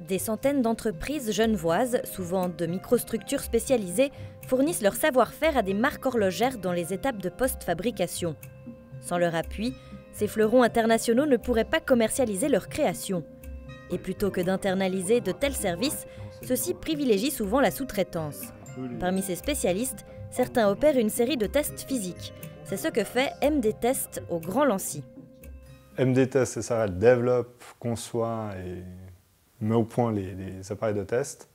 Des centaines d'entreprises genevoises, souvent de microstructures spécialisées, fournissent leur savoir-faire à des marques horlogères dans les étapes de post-fabrication. Sans leur appui, ces fleurons internationaux ne pourraient pas commercialiser leurs créations. Et plutôt que d'internaliser de tels services, ceux-ci privilégient souvent la sous-traitance. Parmi ces spécialistes, certains opèrent une série de tests physiques. C'est ce que fait MD Test au Grand Lancy. MD Test, ça développe, conçoit et met au point les appareils de test.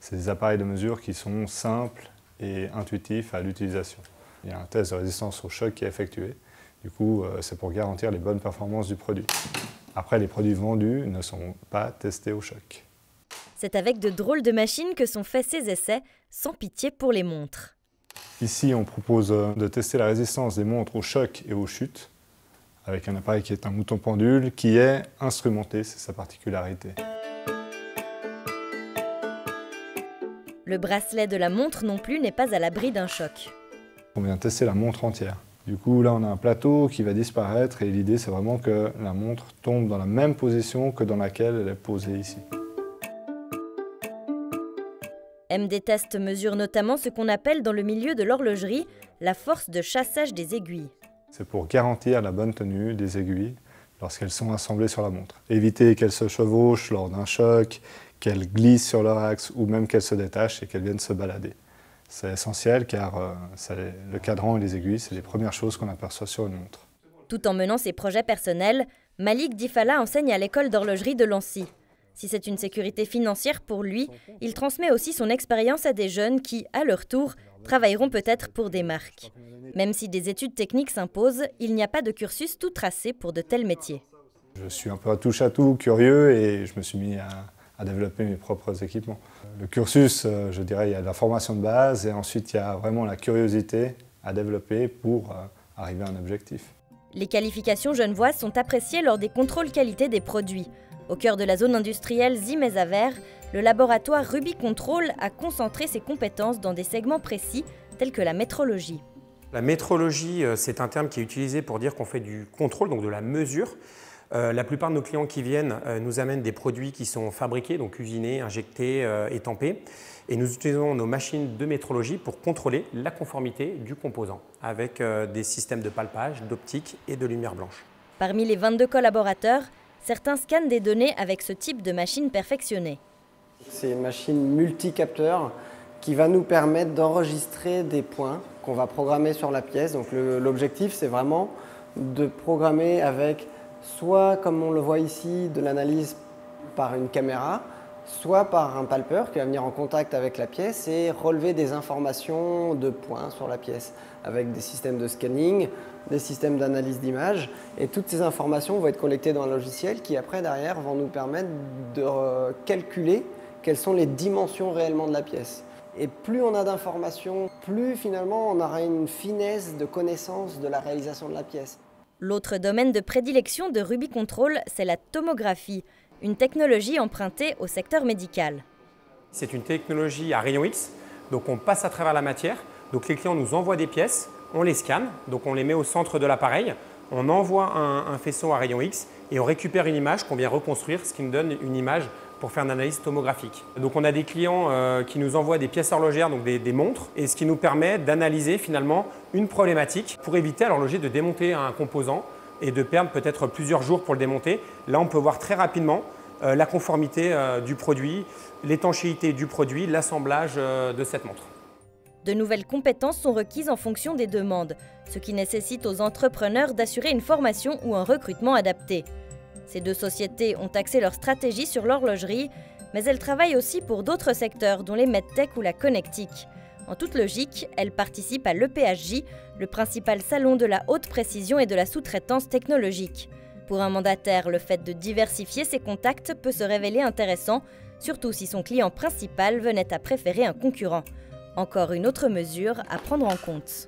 C'est des appareils de mesure qui sont simples et intuitifs à l'utilisation. Il y a un test de résistance au choc qui est effectué. Du coup, c'est pour garantir les bonnes performances du produit. Après, les produits vendus ne sont pas testés au choc. C'est avec de drôles de machines que sont faits ces essais, sans pitié pour les montres. Ici, on propose de tester la résistance des montres au choc et aux chutes, avec un appareil qui est un mouton pendule, qui est instrumenté, c'est sa particularité. Le bracelet de la montre non plus n'est pas à l'abri d'un choc. On vient tester la montre entière. Du coup, là, on a un plateau qui va disparaître et l'idée, c'est vraiment que la montre tombe dans la même position que dans laquelle elle est posée ici. MD Test mesure notamment ce qu'on appelle dans le milieu de l'horlogerie la force de chassage des aiguilles. C'est pour garantir la bonne tenue des aiguilles lorsqu'elles sont assemblées sur la montre. Éviter qu'elles se chevauchent lors d'un choc, qu'elles glissent sur leur axe ou même qu'elles se détachent et qu'elles viennent se balader. C'est essentiel car le cadran et les aiguilles, c'est les premières choses qu'on aperçoit sur une montre. Tout en menant ses projets personnels, Malik Difala enseigne à l'école d'horlogerie de Lancy. Si c'est une sécurité financière pour lui, il transmet aussi son expérience à des jeunes qui, à leur tour, travailleront peut-être pour des marques. Même si des études techniques s'imposent, il n'y a pas de cursus tout tracé pour de tels métiers. Je suis un peu à touche-à-tout, curieux, et je me suis mis à développer mes propres équipements. Le cursus, je dirais, il y a la formation de base, et ensuite il y a vraiment la curiosité à développer pour arriver à un objectif. Les qualifications genevoises sont appréciées lors des contrôles qualité des produits. Au cœur de la zone industrielle Zimmer-Savert, le laboratoire Ruby Control a concentré ses compétences dans des segments précis, tels que la métrologie. La métrologie, c'est un terme qui est utilisé pour dire qu'on fait du contrôle, donc de la mesure. La plupart de nos clients qui viennent nous amènent des produits qui sont fabriqués, donc usinés, injectés, étampés. Et nous utilisons nos machines de métrologie pour contrôler la conformité du composant, avec des systèmes de palpage, d'optique et de lumière blanche. Parmi les 22 collaborateurs, certains scannent des données avec ce type de machine perfectionnée. C'est une machine multicapteur qui va nous permettre d'enregistrer des points qu'on va programmer sur la pièce. Donc l'objectif, c'est vraiment de programmer avec soit, comme on le voit ici, de l'analyse par une caméra, soit par un palpeur qui va venir en contact avec la pièce et relever des informations de points sur la pièce avec des systèmes de scanning, des systèmes d'analyse d'images. Et toutes ces informations vont être collectées dans un logiciel qui, après, derrière, vont nous permettre de calculer quelles sont les dimensions réellement de la pièce. Et plus on a d'informations, plus finalement on aura une finesse de connaissance de la réalisation de la pièce. L'autre domaine de prédilection de Ruby Control, c'est la tomographie, une technologie empruntée au secteur médical. C'est une technologie à rayon X, donc on passe à travers la matière. Donc les clients nous envoient des pièces, on les scanne, donc on les met au centre de l'appareil, on envoie un faisceau à rayon X et on récupère une image qu'on vient reconstruire, ce qui nous donne une image pour faire une analyse tomographique. Donc on a des clients qui nous envoient des pièces horlogères, donc des montres, et ce qui nous permet d'analyser finalement une problématique pour éviter à l'horloger de démonter un composant et de perdre peut-être plusieurs jours pour le démonter. Là, on peut voir très rapidement la conformité du produit, l'étanchéité du produit, l'assemblage de cette montre. De nouvelles compétences sont requises en fonction des demandes, ce qui nécessite aux entrepreneurs d'assurer une formation ou un recrutement adapté. Ces deux sociétés ont axé leur stratégie sur l'horlogerie, mais elles travaillent aussi pour d'autres secteurs, dont les medtech ou la connectique. En toute logique, elles participent à l'EPHJ, le principal salon de la haute précision et de la sous-traitance technologique. Pour un mandataire, le fait de diversifier ses contacts peut se révéler intéressant, surtout si son client principal venait à préférer un concurrent. Encore une autre mesure à prendre en compte.